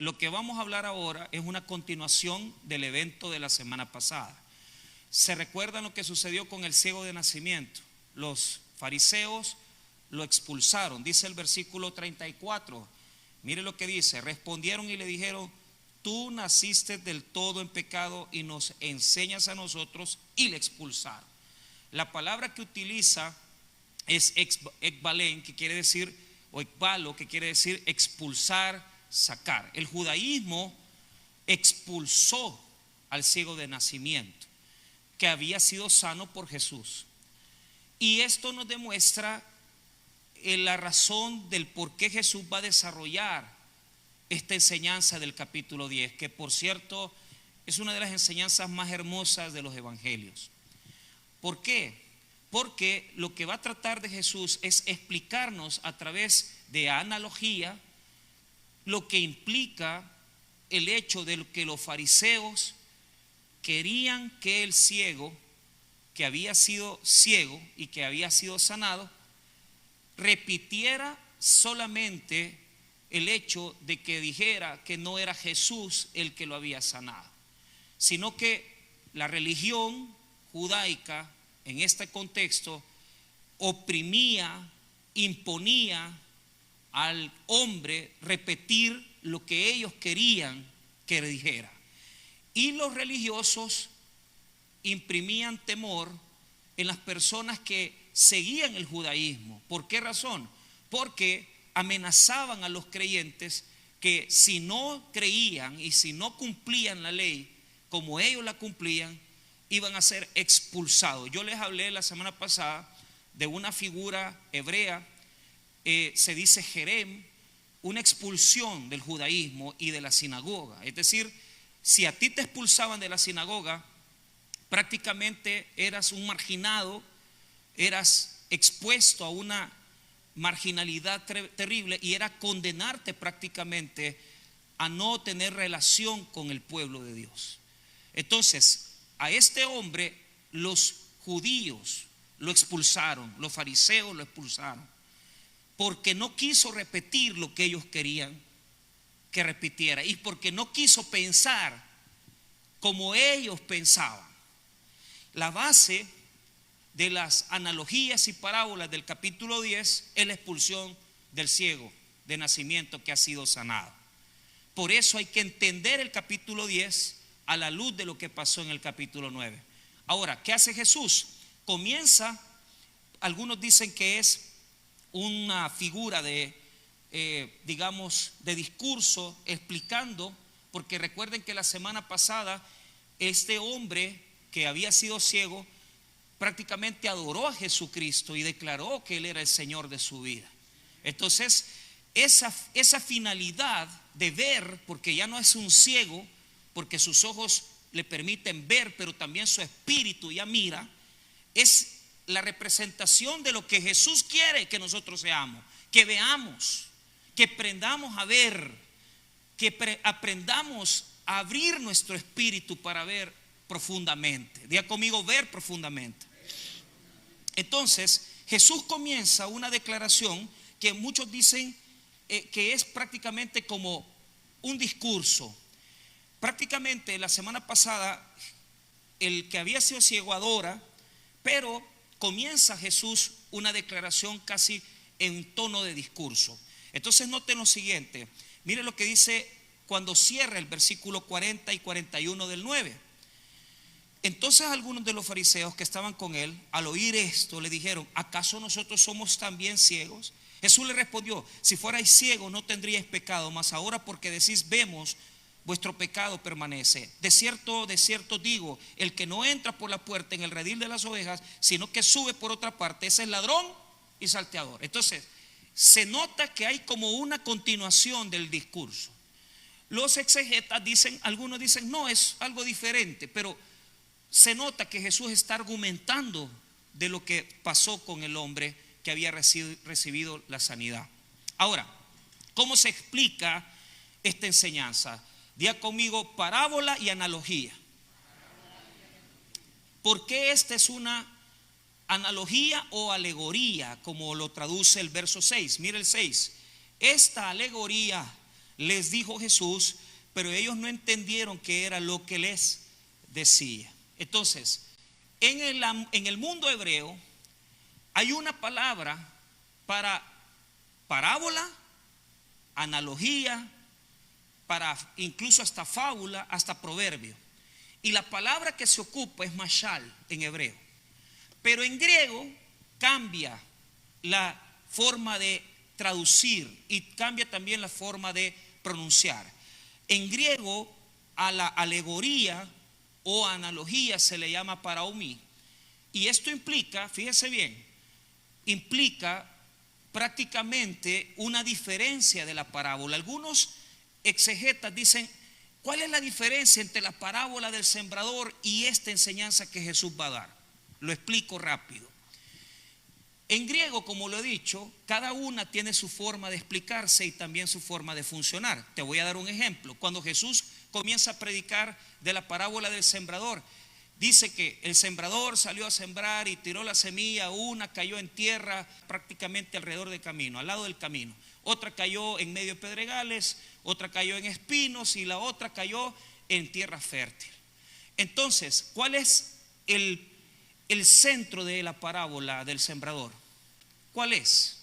Lo que vamos a hablar ahora es una continuación del evento de la semana pasada. ¿Se recuerdan lo que sucedió con el ciego de nacimiento? Los fariseos lo expulsaron. Dice el versículo 34. Mire lo que dice: respondieron y le dijeron: tú naciste del todo en pecado y nos enseñas a nosotros. Y le expulsaron. La palabra que utiliza es ekbalen, que quiere decir, o ekbalo, que quiere decir expulsar, sacar. El judaísmo expulsó al ciego de nacimiento, que había sido sano por Jesús. Y esto nos demuestra la razón del por qué Jesús va a desarrollar esta enseñanza del capítulo 10, que por cierto es una de las enseñanzas más hermosas de los evangelios. ¿Por qué? Porque lo que va a tratar de Jesús es explicarnos a través de analogía lo que implica el hecho de que los fariseos querían que el ciego, que había sido ciego y que había sido sanado, repitiera solamente el hecho de que dijera que no era Jesús el que lo había sanado, sino que la religión judaica en este contexto oprimía, imponía al hombre repetir lo que ellos querían que dijera. Y los religiosos imprimían temor en las personas que seguían el judaísmo. ¿Por qué razón? Porque amenazaban a los creyentes que si no creían y si no cumplían la ley como ellos la cumplían, iban a ser expulsados. Yo les hablé la semana pasada de una figura hebrea, se dice Jerem, una expulsión del judaísmo y de la sinagoga. Es decir, si a ti te expulsaban de la sinagoga, prácticamente eras un marginado, eras expuesto a una marginalidad terrible, y era condenarte prácticamente a no tener relación con el pueblo de Dios. Entonces, a este hombre los judíos lo expulsaron, los fariseos lo expulsaron, porque no quiso repetir lo que ellos querían que repitiera, y porque no quiso pensar como ellos pensaban. La base de las analogías y parábolas del capítulo 10 es la expulsión del ciego de nacimiento que ha sido sanado. Por eso hay que entender el capítulo 10 a la luz de lo que pasó en el capítulo 9. Ahora, ¿qué hace Jesús? Comienza, algunos dicen que es una figura de, de discurso explicando, porque recuerden que la semana pasada este hombre que había sido ciego prácticamente adoró a Jesucristo y declaró que Él era el Señor de su vida. Entonces, esa finalidad de ver, porque ya no es un ciego, porque sus ojos le permiten ver, pero también su espíritu ya mira, es la representación de lo que Jesús quiere que nosotros seamos, que veamos, que aprendamos a ver, que aprendamos a abrir nuestro espíritu para ver profundamente. Diga conmigo: ver profundamente. Entonces Jesús comienza una declaración que muchos dicen que es prácticamente como un discurso. Prácticamente la semana pasada el que había sido ciego adora, pero comienza Jesús una declaración casi en tono de discurso. Entonces noten lo siguiente, mire lo que dice cuando cierra el versículo 40 y 41 del 9. Entonces algunos de los fariseos que estaban con él, al oír esto, le dijeron: ¿acaso nosotros somos también ciegos? Jesús le respondió: si fuerais ciegos no tendríais pecado, mas ahora porque decís vemos, vuestro pecado permanece. De cierto digo, el que no entra por la puerta en el redil de las ovejas, sino que sube por otra parte, ese es ladrón y salteador. Entonces se nota que hay como una continuación del discurso. Los exegetas dicen, algunos dicen no, es algo diferente, pero se nota que Jesús está argumentando de lo que pasó con el hombre que había recibido la sanidad. Ahora, ¿cómo se explica esta enseñanza? Diga conmigo: parábola y analogía. ¿Por qué esta es una analogía o alegoría, como lo traduce el verso 6? Mire el 6. Esta alegoría les dijo Jesús, pero ellos no entendieron qué era lo que les decía. Entonces, en el mundo hebreo hay una palabra para parábola, analogía, para incluso hasta fábula, hasta proverbio. Y la palabra que se ocupa es mashal en hebreo. Pero en griego cambia la forma de traducir y cambia también la forma de pronunciar. En griego a la alegoría o analogía se le llama paraomí. Y esto implica, fíjese bien, implica prácticamente una diferencia de la parábola. Algunos exegetas dicen, ¿cuál es la diferencia entre la parábola del sembrador y esta enseñanza que Jesús va a dar? Lo explico rápido. En griego, como lo he dicho, cada una tiene su forma de explicarse y también su forma de funcionar. Te voy a dar un ejemplo. Cuando Jesús comienza a predicar de la parábola del sembrador, dice que el sembrador salió a sembrar y tiró la semilla, una cayó en tierra prácticamente alrededor del camino, al lado del camino. Otra cayó en medio de pedregales, otra cayó en espinos y la otra cayó en tierra fértil. Entonces, ¿cuál es el centro de la parábola del sembrador? ¿Cuál es?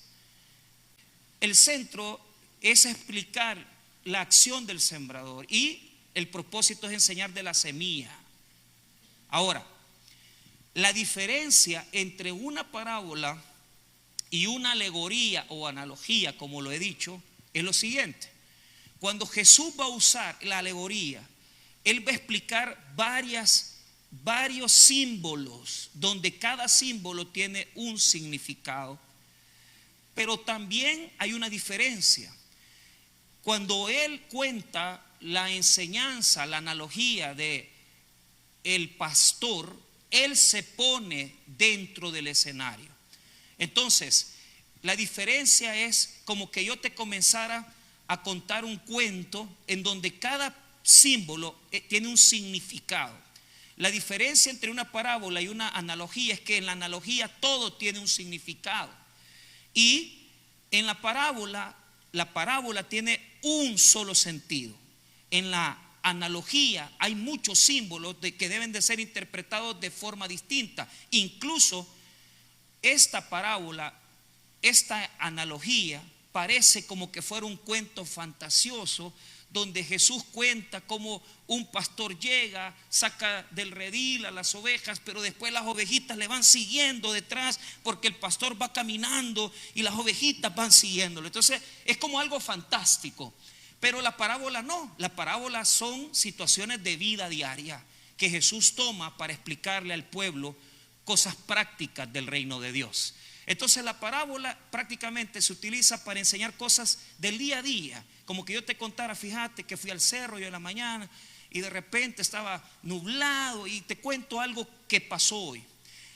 El centro es explicar la acción del sembrador y el propósito es enseñar de la semilla. Ahora, la diferencia entre una parábola y una alegoría o analogía, como lo he dicho, es lo siguiente. Cuando Jesús va a usar la alegoría, Él va a explicar varios símbolos, donde cada símbolo tiene un significado. Pero también hay una diferencia. Cuando Él cuenta la enseñanza, la analogía de el pastor, Él se pone dentro del escenario. Entonces, la diferencia es como que yo te comenzara a contar un cuento en donde cada símbolo tiene un significado. La diferencia entre una parábola y una analogía es que en la analogía todo tiene un significado. Y en la parábola tiene un solo sentido. En la analogía hay muchos símbolos que deben de ser interpretados de forma distinta. Incluso esta parábola, esta analogía parece como que fuera un cuento fantasioso, donde Jesús cuenta cómo un pastor llega, saca del redil a las ovejas, pero después las ovejitas le van siguiendo detrás porque el pastor va caminando y las ovejitas van siguiéndolo. Entonces es como algo fantástico. Pero la parábola no, la parábola son situaciones de vida diaria que Jesús toma para explicarle al pueblo cosas prácticas del reino de Dios. Entonces la parábola prácticamente se utiliza para enseñar cosas del día a día. Como que yo te contara, fíjate que fui al cerro yo en la mañana y de repente estaba nublado y te cuento algo que pasó hoy.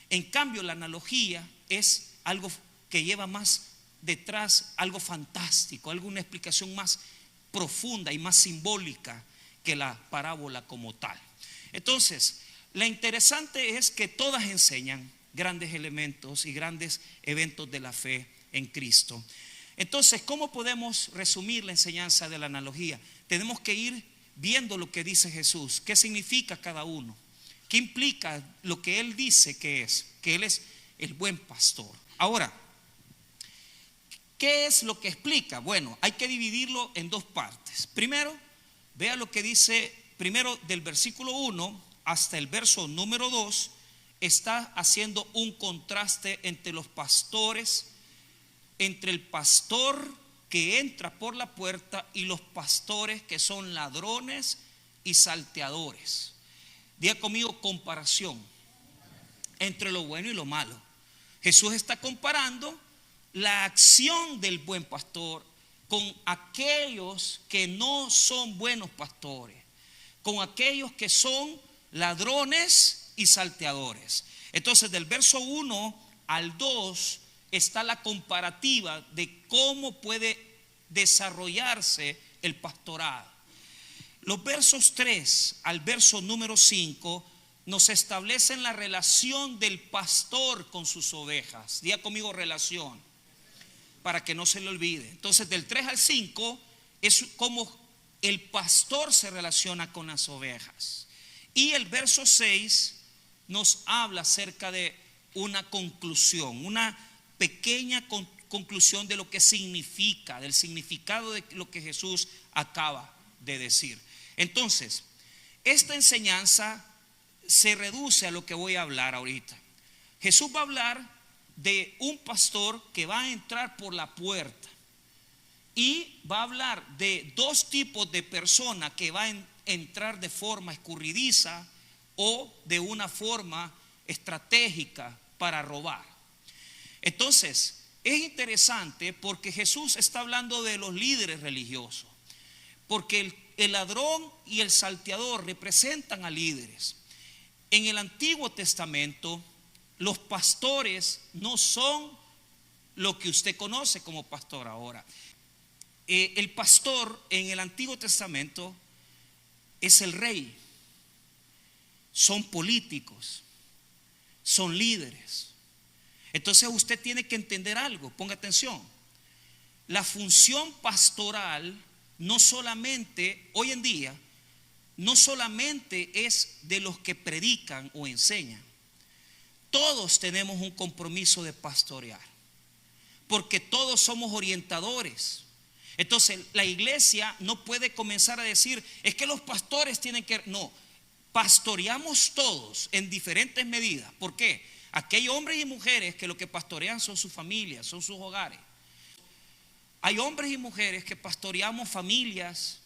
En cambio, la analogía es algo que lleva más detrás, algo fantástico, alguna explicación más profunda y más simbólica que la parábola como tal. Entonces, lo interesante es que todas enseñan grandes elementos y grandes eventos de la fe en Cristo. Entonces, ¿cómo podemos resumir la enseñanza de la analogía? Tenemos que ir viendo lo que dice Jesús, qué significa cada uno, qué implica lo que Él dice que Él es el buen pastor. Ahora, ¿qué es lo que explica? Bueno, hay que dividirlo en dos partes. Primero, vea lo que dice, primero del versículo 1 hasta el verso número 2, está haciendo un contraste entre los pastores, entre el pastor que entra por la puerta y los pastores que son ladrones y salteadores. Diga conmigo, comparación entre lo bueno y lo malo. Jesús está comparando la acción del buen pastor con aquellos que no son buenos pastores, con aquellos que son ladrones y salteadores. Entonces, del verso 1 al 2 está la comparativa de cómo puede desarrollarse el pastorado. Los versos 3 al verso número 5 nos establecen la relación del pastor con sus ovejas. Diga conmigo, relación, para que no se le olvide. Entonces, del 3 al 5 es como el pastor se relaciona con las ovejas. Y el verso 6 nos habla acerca de una conclusión, una pequeña conclusión de lo que significa, del significado de lo que Jesús acaba de decir. Entonces, esta enseñanza se reduce a lo que voy a hablar ahorita. Jesús va a hablar de un pastor que va a entrar por la puerta y va a hablar de dos tipos de personas que van a entrar de forma escurridiza o de una forma estratégica para robar. Entonces, es interesante porque Jesús está hablando de los líderes religiosos, porque el ladrón y el salteador representan a líderes. En el Antiguo Testamento, los pastores no son lo que usted conoce como pastor ahora. El pastor en el Antiguo Testamento es el rey. Son políticos, son líderes. Entonces usted tiene que entender algo, ponga atención. La función pastoral no solamente, hoy en día, no solamente es de los que predican o enseñan. Todos tenemos un compromiso de pastorear, porque todos somos orientadores. Entonces la iglesia no puede comenzar a decir, es que los pastores tienen que... No, pastoreamos todos en diferentes medidas. ¿Por qué? Aquí hay hombres y mujeres que lo que pastorean son sus familias, son sus hogares. Hay hombres y mujeres que pastoreamos familias.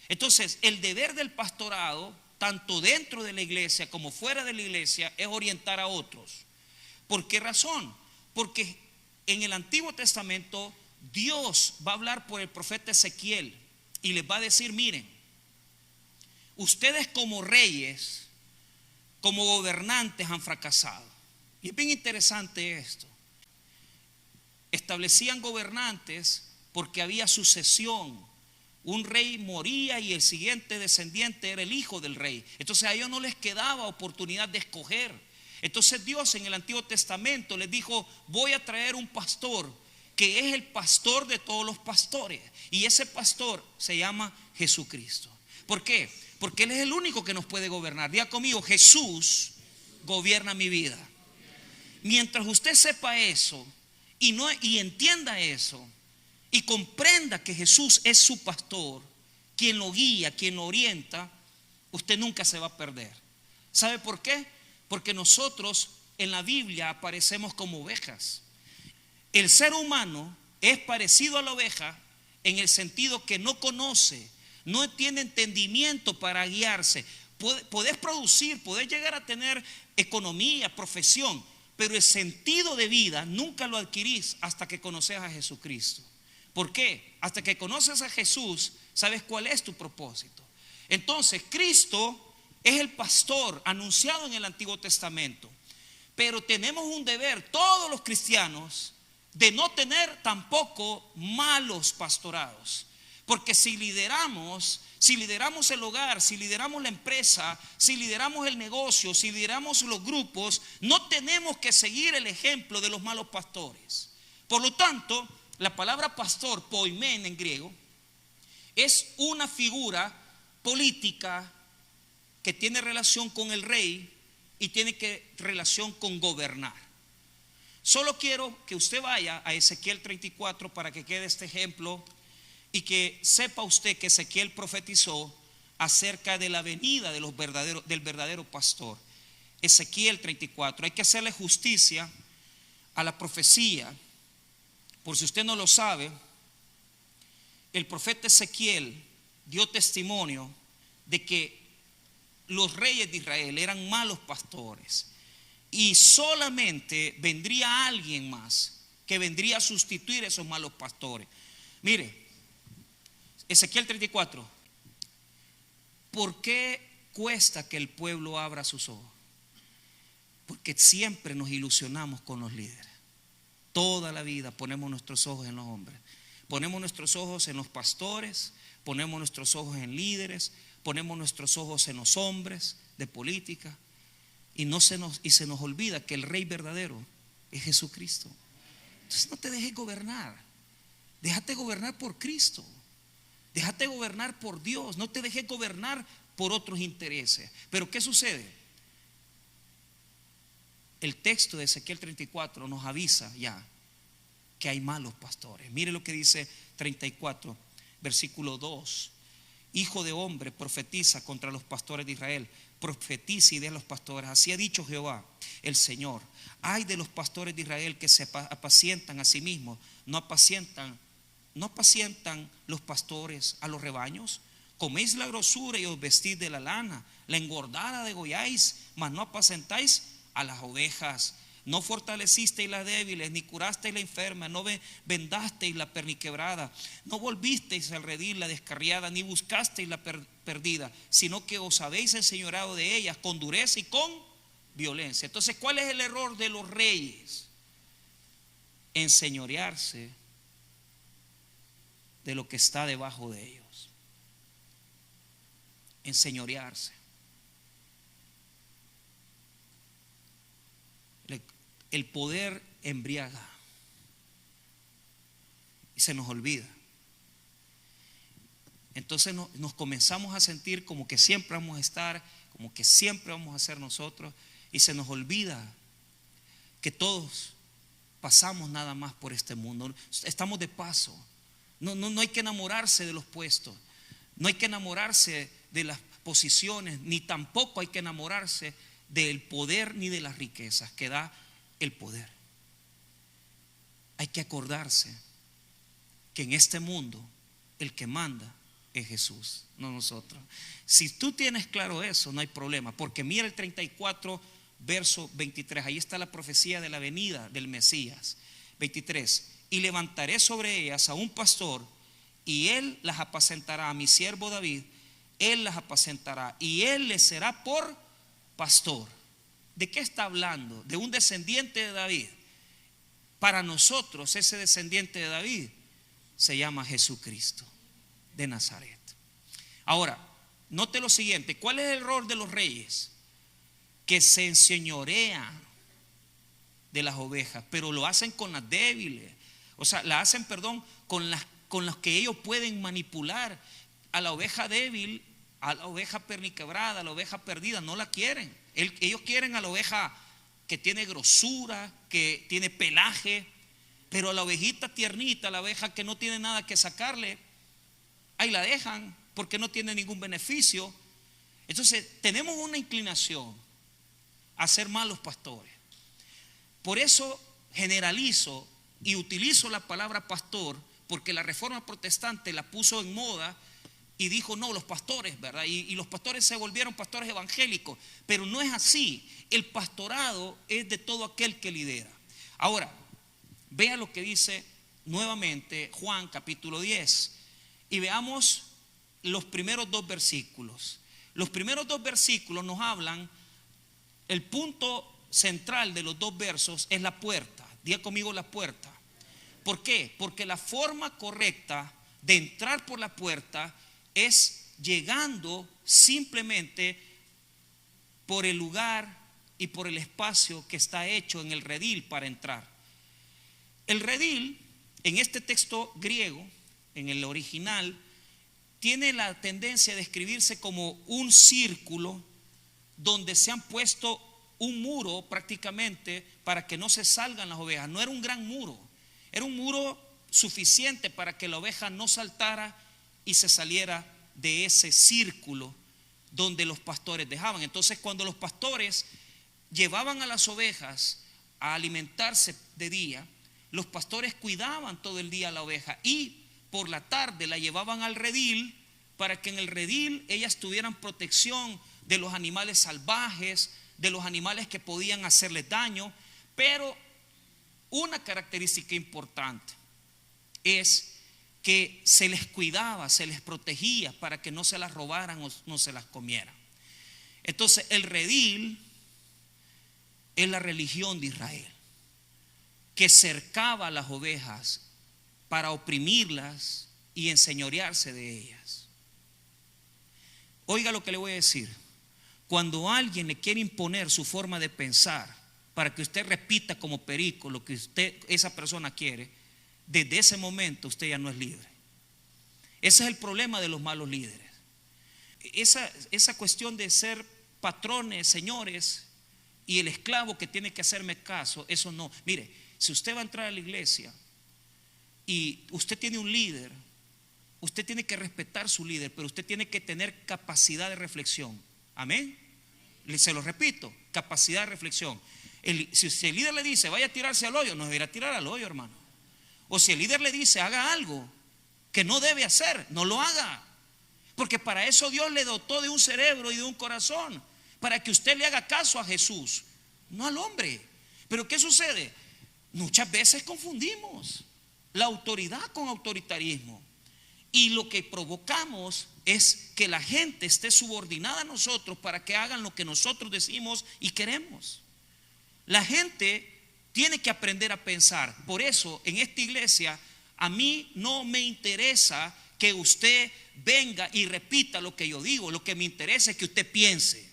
Entonces el deber del pastorado, tanto dentro de la iglesia como fuera de la iglesia, es orientar a otros. ¿Por qué razón? Porque en el Antiguo Testamento Dios va a hablar por el profeta Ezequiel y les va a decir, miren, ustedes como reyes, como gobernantes han fracasado. Y es bien interesante esto. Establecían gobernantes porque había sucesión. Un rey moría y el siguiente descendiente era el hijo del rey. Entonces a ellos no les quedaba oportunidad de escoger. Entonces Dios en el Antiguo Testamento les dijo, voy a traer un pastor que es el pastor de todos los pastores. Y ese pastor se llama Jesucristo. ¿Por qué? Porque Él es el único que nos puede gobernar. Diga conmigo, Jesús gobierna mi vida. Mientras usted sepa eso y entienda eso y comprenda que Jesús es su pastor, quien lo guía, quien lo orienta, usted nunca se va a perder. ¿Sabe por qué? Porque nosotros en la Biblia aparecemos como ovejas. El ser humano es parecido a la oveja en el sentido que no conoce, no tiene entendimiento para guiarse. Podés producir, podés llegar a tener economía, profesión, pero el sentido de vida nunca lo adquirís hasta que conoces a Jesucristo. ¿Por qué? Hasta que conoces a Jesús, sabes cuál es tu propósito. Entonces, Cristo es el pastor anunciado en el Antiguo Testamento, pero tenemos un deber, todos los cristianos, de no tener tampoco malos pastorados. Porque si lideramos el hogar, si lideramos la empresa, si lideramos el negocio, si lideramos los grupos, no tenemos que seguir el ejemplo de los malos pastores. Por lo tanto, la palabra pastor, poimen en griego, es una figura política que tiene relación con el rey y tiene relación con gobernar. Solo quiero que usted vaya a Ezequiel 34 para que quede este ejemplo y que sepa usted que Ezequiel profetizó acerca de la venida del verdadero pastor. Ezequiel 34, hay que hacerle justicia a la profecía. Por si usted no lo sabe, el profeta Ezequiel dio testimonio de que los reyes de Israel eran malos pastores y solamente vendría alguien más que vendría a sustituir a esos malos pastores. Mire, Ezequiel 34. ¿Por qué cuesta que el pueblo abra sus ojos? Porque siempre nos ilusionamos con los líderes. Toda la vida ponemos nuestros ojos en los hombres. Ponemos nuestros ojos en los pastores, ponemos nuestros ojos en líderes, ponemos nuestros ojos en los hombres de política y se nos olvida que el rey verdadero es Jesucristo. Entonces no te dejes gobernar. Déjate gobernar por Cristo. Déjate gobernar por Dios, no te dejes gobernar por otros intereses. Pero ¿qué sucede? El texto de Ezequiel 34 nos avisa ya que hay malos pastores. Mire lo que dice 34, versículo 2. Hijo de hombre, profetiza contra los pastores de Israel. Profetiza y de los pastores. Así ha dicho Jehová, el Señor. Ay de los pastores de Israel que se apacientan a sí mismos. ¿No apacientan los pastores a los rebaños? Coméis la grosura y os vestís de la lana. La engordada degolláis, mas no apacentáis a las ovejas. No fortalecisteis las débiles, ni curasteis la enferma, no vendasteis la perniquebrada, no volvisteis al redil la descarriada, ni buscasteis la perdida, sino que os habéis enseñoreado de ellas con dureza y con violencia. Entonces, ¿cuál es el error de los reyes? Enseñorearse de lo que está debajo de ellos. Enseñorearse. El poder embriaga y se nos olvida. Entonces nos comenzamos a sentir como que siempre vamos a estar, como que siempre vamos a ser nosotros, y se nos olvida que todos pasamos nada más por este mundo. Estamos de paso. No hay que enamorarse de los puestos, no hay que enamorarse de las posiciones, ni tampoco hay que enamorarse del poder ni de las riquezas que da el poder. Hay que acordarse que en este mundo el que manda es Jesús, no nosotros. Si tú tienes claro eso, no hay problema, porque mira el 34 verso 23, ahí está la profecía de la venida del Mesías. 23: y levantaré sobre ellas a un pastor, y él las apacentará, a mi siervo David, él las apacentará, y él les será por pastor. ¿De qué está hablando? De un descendiente de David. Para nosotros ese descendiente de David se llama Jesucristo de Nazaret. Ahora, note lo siguiente: ¿cuál es el error de los reyes? Que se enseñorean de las ovejas, pero lo hacen con las débiles. O sea, la hacen, con las que ellos pueden manipular. A la oveja débil, a la oveja perniquebrada, a la oveja perdida, no la quieren. Ellos quieren a la oveja que tiene grosura, que tiene pelaje, pero a la ovejita tiernita, a la oveja que no tiene nada que sacarle, ahí la dejan porque no tiene ningún beneficio. Entonces tenemos una inclinación a ser malos pastores. Por eso generalizo y utilizo la palabra pastor, porque la Reforma Protestante la puso en moda y dijo: no, los pastores, ¿verdad? Y los pastores se volvieron pastores evangélicos, pero no es así. El pastorado es de todo aquel que lidera. Ahora, vea lo que dice nuevamente Juan capítulo 10 y veamos los primeros dos versículos. Los primeros dos versículos nos hablan, el punto central de los dos versos es la puerta. Diga conmigo: la puerta. ¿Por qué? Porque la forma correcta de entrar por la puerta es llegando simplemente por el lugar y por el espacio que está hecho en el redil para entrar. El redil, en este texto griego, en el original, tiene la tendencia de escribirse como un círculo donde se han puesto un muro prácticamente para que no se salgan las ovejas. No era un gran muro, era un muro suficiente para que la oveja no saltara y se saliera de ese círculo donde los pastores dejaban. Entonces, cuando los pastores llevaban a las ovejas a alimentarse de día, los pastores cuidaban todo el día a la oveja y por la tarde la llevaban al redil para que en el redil ellas tuvieran protección de los animales salvajes, de los animales que podían hacerles daño. Pero una característica importante es que se les cuidaba, se les protegía para que no se las robaran o no se las comieran. Entonces el redil es la religión de Israel, que cercaba a las ovejas para oprimirlas y enseñorearse de ellas. Oiga lo que le voy a decir: cuando alguien le quiere imponer su forma de pensar para que usted repita como perico lo que esa persona quiere, desde ese momento usted ya no es libre. Ese es el problema de los malos líderes. Esa cuestión de ser patrones, señores, y el esclavo que tiene que hacerme caso, eso no. Mire, si usted va a entrar a la iglesia y usted tiene un líder, usted tiene que respetar su líder, pero usted tiene que tener capacidad de reflexión. Amén. Se lo repito, capacidad de reflexión. Si el líder le dice vaya a tirarse al hoyo, no debería tirar al hoyo, hermano. O si el líder le dice haga algo que no debe hacer, no lo haga. Porque para eso Dios le dotó de un cerebro y de un corazón, para que usted le haga caso a Jesús, no al hombre. Pero ¿qué sucede? Muchas veces confundimos la autoridad con autoritarismo, y lo que provocamos es que la gente esté subordinada a nosotros para que hagan lo que nosotros decimos y queremos. La gente tiene que aprender a pensar. Por eso en esta iglesia a mí no me interesa que usted venga y repita lo que yo digo. Lo que me interesa es que usted piense.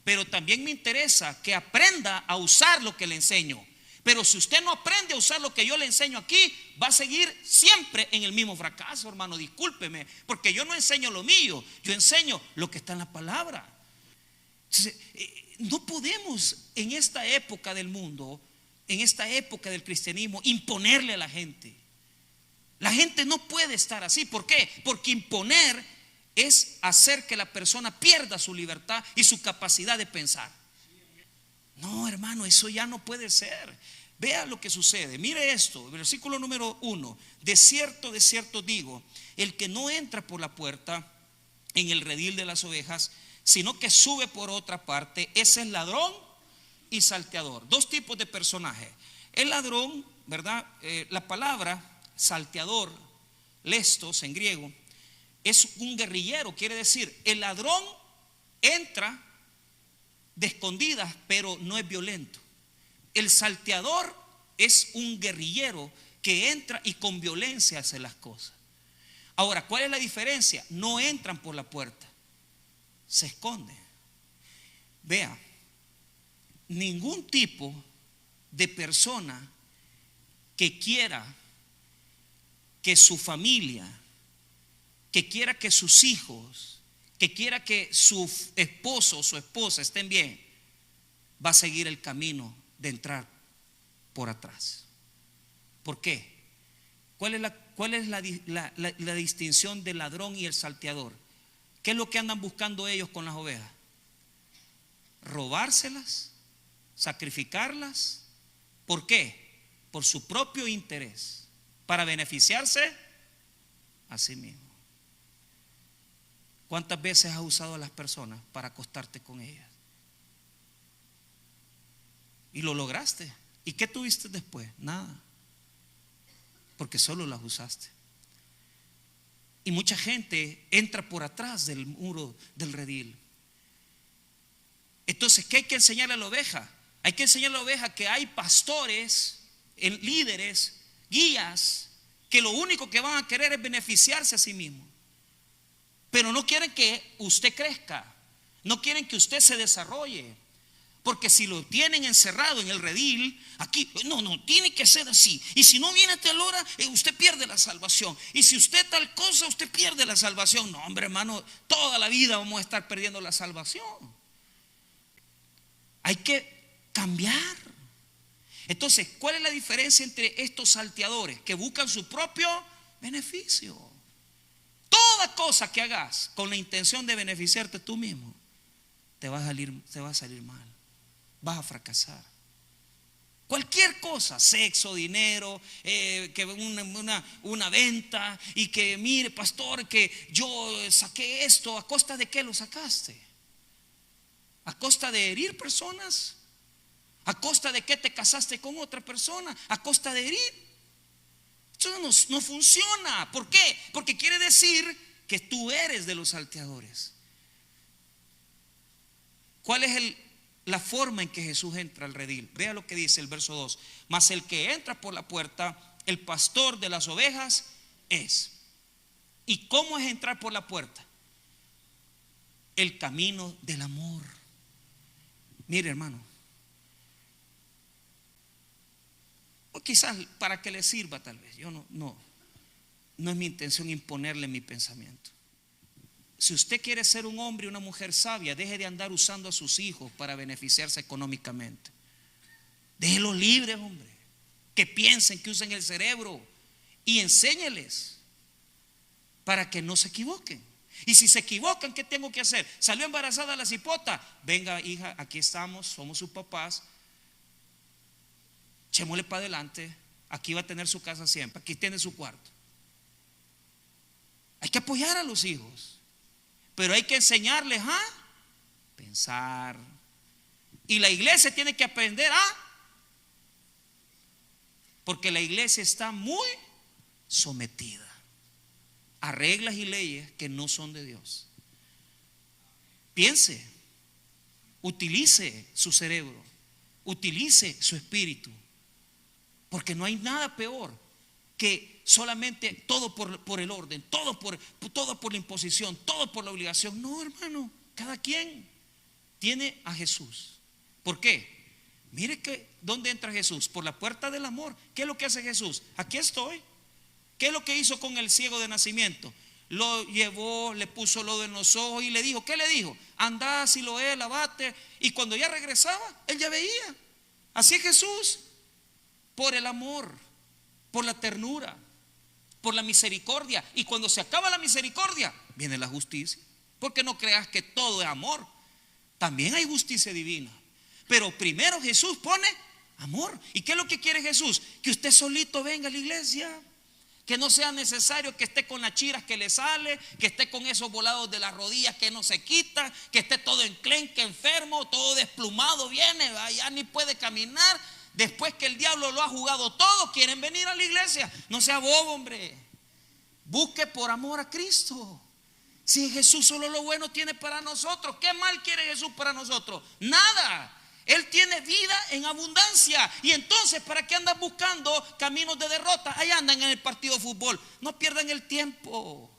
Pero también me interesa que aprenda a usar lo que le enseño. Pero si usted no aprende a usar lo que yo le enseño aquí, va a seguir siempre en el mismo fracaso, hermano. Discúlpeme, porque yo no enseño lo mío, yo enseño lo que está en la palabra. Entonces, no podemos en esta época del mundo, en esta época del cristianismo, imponerle a la gente. La gente no puede estar así. ¿Por qué? Porque imponer es hacer que la persona pierda su libertad y su capacidad de pensar. No, hermano, eso ya no puede ser. Vea lo que sucede. Mire esto, versículo número 1. De cierto digo, el que no entra por la puerta en el redil de las ovejas, sino que sube por otra parte, ese es ladrón y salteador. Dos tipos de personajes. El ladrón, ¿verdad? La palabra salteador, lestos en griego, es un guerrillero. Quiere decir, el ladrón entra de escondidas, pero no es violento. El salteador es un guerrillero que entra y con violencia hace las cosas. Ahora, ¿cuál es la diferencia? No entran por la puerta, se esconden. Vea, ningún tipo de persona que quiera que su familia, que quiera que sus hijos, que quiera que su esposo o su esposa estén bien, va a seguir el camino de entrar por atrás. ¿Por qué? ¿Cuál es la distinción del ladrón y el salteador? ¿Qué es lo que andan buscando ellos con las ovejas? Robárselas, sacrificarlas. ¿Por qué? Por su propio interés, para beneficiarse a sí mismo. ¿Cuántas veces has usado a las personas para acostarte con ellas? Y lo lograste. ¿Y qué tuviste después? Nada. Porque solo las usaste. Y mucha gente entra por atrás del muro del redil. Entonces, ¿qué hay que enseñarle a la oveja? Hay que enseñarle a la oveja que hay pastores, líderes, guías, que lo único que van a querer es beneficiarse a sí mismos. Pero no quieren que usted crezca, no quieren que usted se desarrolle. Porque si lo tienen encerrado en el redil, aquí, no, tiene que ser así. Y si no viene a tal hora, usted pierde la salvación. Y si usted tal cosa, usted pierde la salvación. No, hombre, hermano, toda la vida vamos a estar perdiendo la salvación. Hay que cambiar. Entonces, ¿cuál es la diferencia entre estos salteadores que buscan su propio beneficio? Toda cosa que hagas con la intención de beneficiarte tú mismo, te va a salir mal. Vas a fracasar. Cualquier cosa, sexo, dinero, que una venta, y que mire, pastor, que yo saqué esto. ¿A costa de qué lo sacaste? ¿A costa de herir personas? ¿A costa de que te casaste con otra persona? ¿A costa de herir? Eso no funciona. ¿Por qué? Porque quiere decir que tú eres de los salteadores. ¿Cuál es la forma en que Jesús entra al redil? Vea lo que dice el verso 2. Mas el que entra por la puerta, el pastor de las ovejas es. ¿Y cómo es entrar por la puerta? El camino del amor. Mire, hermano, o quizás para que le sirva, tal vez, yo no. no es mi intención imponerle mi pensamiento. Si usted quiere ser un hombre y una mujer sabia, deje de andar usando a sus hijos para beneficiarse económicamente. Déjelos libres, hombre. Que piensen, que usen el cerebro y enséñeles para que no se equivoquen. Y si se equivocan, ¿qué tengo que hacer? Salió embarazada la cipota. Venga, hija, aquí estamos, somos sus papás. Echémosle para adelante. Aquí va a tener su casa siempre. Aquí tiene su cuarto. Hay que apoyar a los hijos, pero hay que enseñarles a pensar. Y la iglesia tiene que aprender porque la iglesia está muy sometida a reglas y leyes que no son de Dios. Piense, utilice su cerebro, utilice su espíritu, porque no hay nada peor que solamente todo por el orden, todo por la imposición, todo por la obligación. No, hermano, cada quien tiene a Jesús. ¿Por qué? Mire que ¿dónde entra Jesús? Por la puerta del amor. ¿Qué es lo que hace Jesús? Aquí estoy. ¿Qué es lo que hizo con el ciego de nacimiento? Lo llevó, le puso lodo en los ojos y le dijo, ¿qué le dijo? Andá, Siloé, lavate. Y cuando ya regresaba, él ya veía. Así es Jesús, por el amor, por la ternura, por la misericordia. Y cuando se acaba la misericordia, viene la justicia. Porque no creas que todo es amor, también hay justicia divina. Pero primero Jesús pone amor. ¿Y qué es lo que quiere Jesús? Que usted solito venga a la iglesia. Que no sea necesario que esté con las chiras que le sale, que esté con esos volados de las rodillas que no se quitan, que esté todo enclenque, enfermo, todo desplumado, viene, ya ni puede caminar. Después que el diablo lo ha jugado todo, quieren venir a la iglesia. No sea bobo, hombre. Busque por amor a Cristo. Si Jesús solo lo bueno tiene para nosotros, ¿qué mal quiere Jesús para nosotros? Nada. Él tiene vida en abundancia. Y entonces, ¿para qué andan buscando caminos de derrota? Ahí andan en el partido de fútbol. No pierdan el tiempo.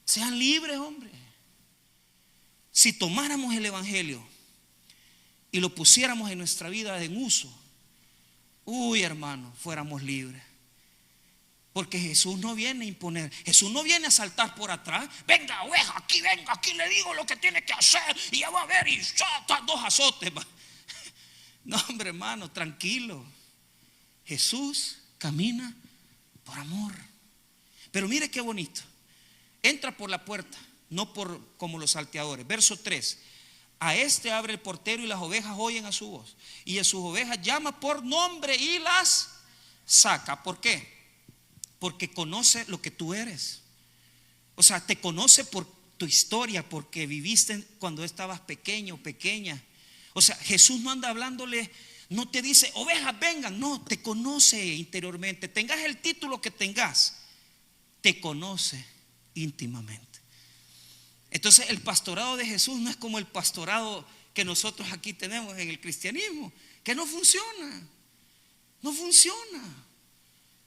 Sean libres, hombre. Si tomáramos el evangelio y lo pusiéramos en nuestra vida en uso, uy, hermano, fuéramos libres. Porque Jesús no viene a imponer, Jesús no viene a saltar por atrás. Venga, oveja, aquí le digo lo que tiene que hacer y ya va a ver y dos azotes. No, hombre, hermano, tranquilo. Jesús camina por amor. Pero mire qué bonito. Entra por la puerta, no por como los salteadores. Verso 3. A este abre el portero y las ovejas oyen a su voz. Y a sus ovejas llama por nombre y las saca. ¿Por qué? Porque conoce lo que tú eres. O sea, te conoce por tu historia, porque viviste cuando estabas pequeño, pequeña. O sea, Jesús no anda hablándole, no te dice, ovejas vengan. No, te conoce interiormente. Tengas el título que tengas, te conoce íntimamente. Entonces el pastorado de Jesús no es como el pastorado que nosotros aquí tenemos en el cristianismo, que no funciona. No funciona.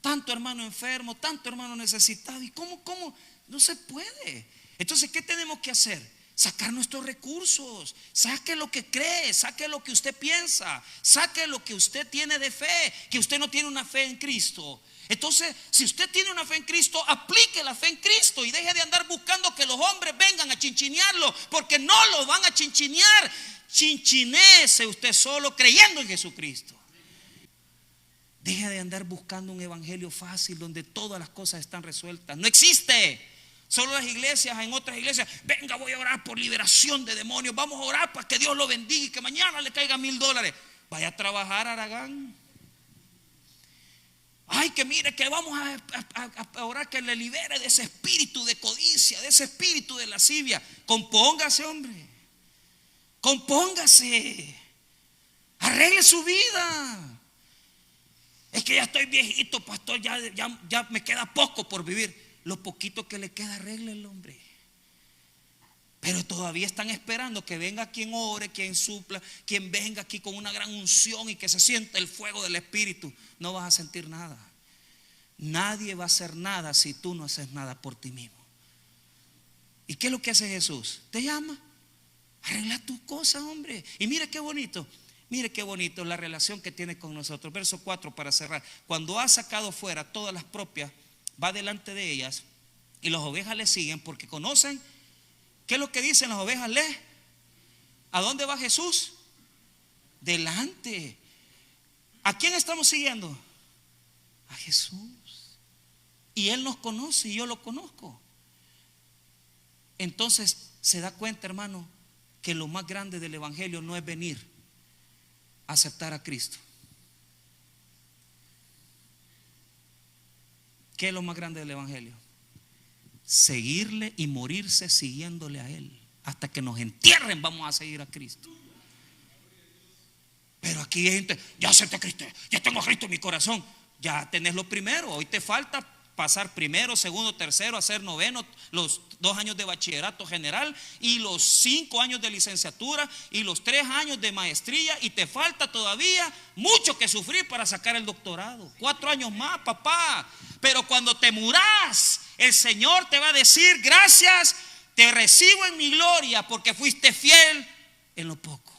Tanto hermano enfermo, tanto hermano necesitado. ¿Y cómo? No se puede. Entonces, ¿qué tenemos que hacer? Sacar nuestros recursos. Saque lo que cree, saque lo que usted piensa, saque lo que usted tiene de fe. Que usted no tiene una fe en Cristo. Entonces, si usted tiene una fe en Cristo, aplique la fe en Cristo y deje de andar buscando que los hombres vengan a chinchinearlo, porque no lo van a chinchinear. Chinchinéese usted solo creyendo en Jesucristo. Deja de andar buscando un evangelio fácil donde todas las cosas están resueltas. No existe. Solo las iglesias, en otras iglesias, venga, voy a orar por liberación de demonios. Vamos a orar para que Dios lo bendiga y que mañana le caiga $1000. Vaya a trabajar, Aragán. Ay, que mire que vamos a orar que le libere de ese espíritu de codicia, de ese espíritu de lascivia. Compóngase, hombre. Compóngase. Arregle su vida. Es que ya estoy viejito, pastor, ya me queda poco por vivir. Lo poquito que le queda, arréglelo, hombre. Pero todavía están esperando que venga quien ore, quien supla, quien venga aquí con una gran unción y que se sienta el fuego del Espíritu. No vas a sentir nada. Nadie va a hacer nada si tú no haces nada por ti mismo. ¿Y qué es lo que hace Jesús? Te llama, arregla tus cosas, hombre. Y mire qué bonito. Mire qué bonito la relación que tiene con nosotros. Verso 4 para cerrar. Cuando ha sacado fuera todas las propias, va delante de ellas y las ovejas le siguen porque conocen. ¿Qué es lo que dicen las ovejas? ¿A dónde va Jesús? Delante. ¿A quién estamos siguiendo? A Jesús. Y Él nos conoce y yo lo conozco. Entonces se da cuenta, hermano, que lo más grande del evangelio no es venir a aceptar a Cristo. ¿Qué es lo más grande del evangelio? Seguirle y morirse siguiéndole a Él. Hasta que nos entierren vamos a seguir a Cristo. Pero aquí hay gente, ya acepté a Cristo, ya tengo a Cristo en mi corazón. Ya tenés lo primero, hoy te falta pasar primero, segundo, tercero, hacer noveno, los 2 años de bachillerato general y los 5 años de licenciatura y los 3 años de maestría, y te falta todavía mucho que sufrir para sacar el doctorado. 4 años más, papá. Pero cuando te murás, el Señor te va a decir: gracias, te recibo en mi gloria porque fuiste fiel en lo poco.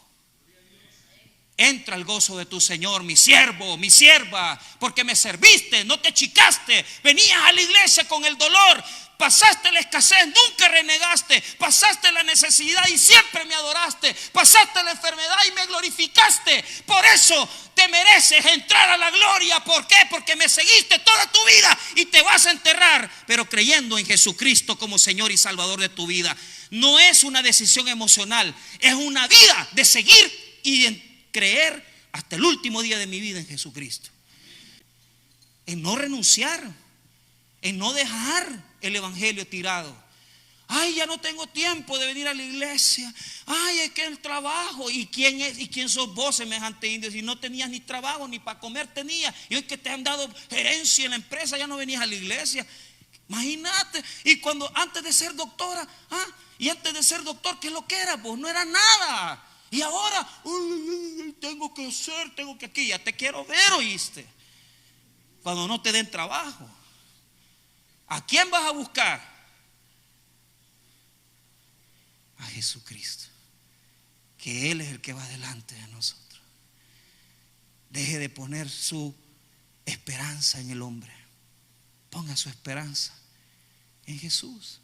Entra al gozo de tu Señor, mi siervo, mi sierva, porque me serviste, no te achicaste, venías a la iglesia con el dolor, pasaste la escasez, nunca renegaste, pasaste la necesidad y siempre me adoraste, pasaste la enfermedad y me glorificaste. Por eso te mereces entrar a la gloria. ¿Por qué? Porque me seguiste toda tu vida y te vas a enterrar, pero creyendo en Jesucristo como Señor y Salvador de tu vida. No es una decisión emocional, es una vida de seguir y creer hasta el último día de mi vida en Jesucristo, en no renunciar, en no dejar el evangelio tirado. Ay, ya no tengo tiempo de venir a la iglesia. Ay, es que el trabajo. ¿Y quién es? ¿Y quién sos vos, semejante indio? Si no tenías ni trabajo ni para comer tenías, y hoy que te han dado gerencia en la empresa ya no venías a la iglesia. Imagínate. Y cuando antes de ser doctora, y antes de ser doctor, ¿qué es lo que era? Vos no era nada. Y ahora, tengo que hacer, tengo que aquí, ya te quiero ver, ¿oíste? Cuando no te den trabajo, ¿a quién vas a buscar? A Jesucristo, que Él es el que va delante de nosotros. Deje de poner su esperanza en el hombre, ponga su esperanza en Jesús.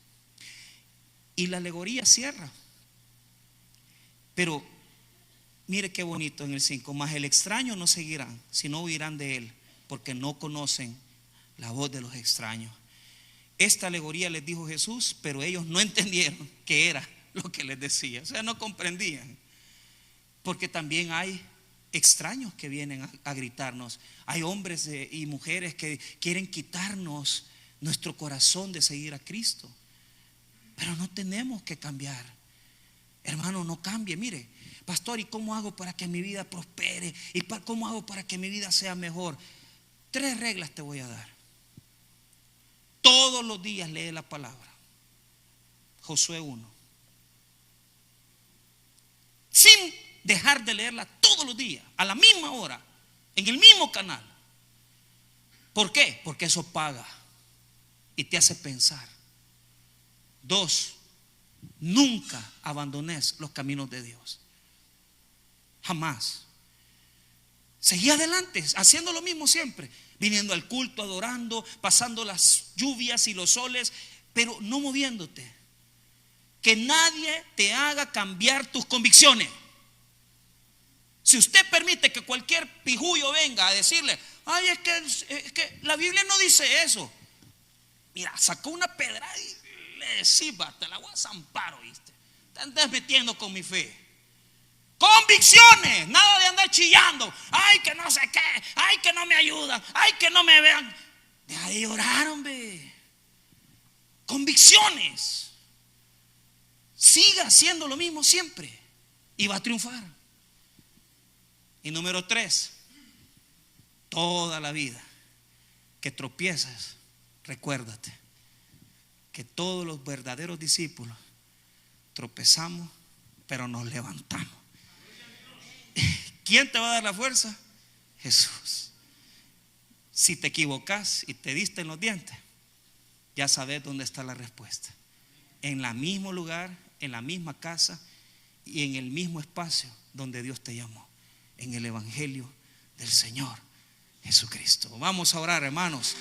Y la alegoría cierra. Pero mire qué bonito en el 5: mas el extraño no seguirán, sino huirán de él, porque no conocen la voz de los extraños. Esta alegoría les dijo Jesús, pero ellos no entendieron qué era lo que les decía. O sea, no comprendían. Porque también hay extraños que vienen a gritarnos. Hay hombres y mujeres que quieren quitarnos nuestro corazón de seguir a Cristo. Pero no tenemos que cambiar. Hermano, no cambie. Mire, pastor, ¿y cómo hago para que mi vida prospere? ¿Y cómo hago para que mi vida sea mejor? 3 reglas te voy a dar. Todos los días lee la palabra. Josué 1. Sin dejar de leerla todos los días, a la misma hora, en el mismo canal. ¿Por qué? Porque eso paga y te hace pensar. 2. Nunca abandones los caminos de Dios. Jamás. Seguí adelante, haciendo lo mismo siempre, viniendo al culto, adorando, pasando las lluvias y los soles, pero no moviéndote. Que nadie te haga cambiar tus convicciones. Si usted permite que cualquier pijullo venga a decirle: ay, es que la Biblia no dice eso. Mira, sacó una pedrada y le decís: te la voy a zampar, ¿oíste? Te andas metiendo con mi fe. Convicciones, nada de andar chillando. Ay, que no sé qué, ay, que no me ayudan, ay, que no me vean. Deja de llorar, hombre. Convicciones. Siga haciendo lo mismo siempre y va a triunfar. Y número 3, toda la vida que tropiezas, recuérdate que todos los verdaderos discípulos tropezamos, pero nos levantamos. ¿Quién te va a dar la fuerza? Jesús. Si te equivocas y te diste en los dientes, ya sabes dónde está la respuesta. En el mismo lugar, en la misma casa y en el mismo espacio donde Dios te llamó. en el Evangelio del Señor Jesucristo. Vamos a orar, hermanos.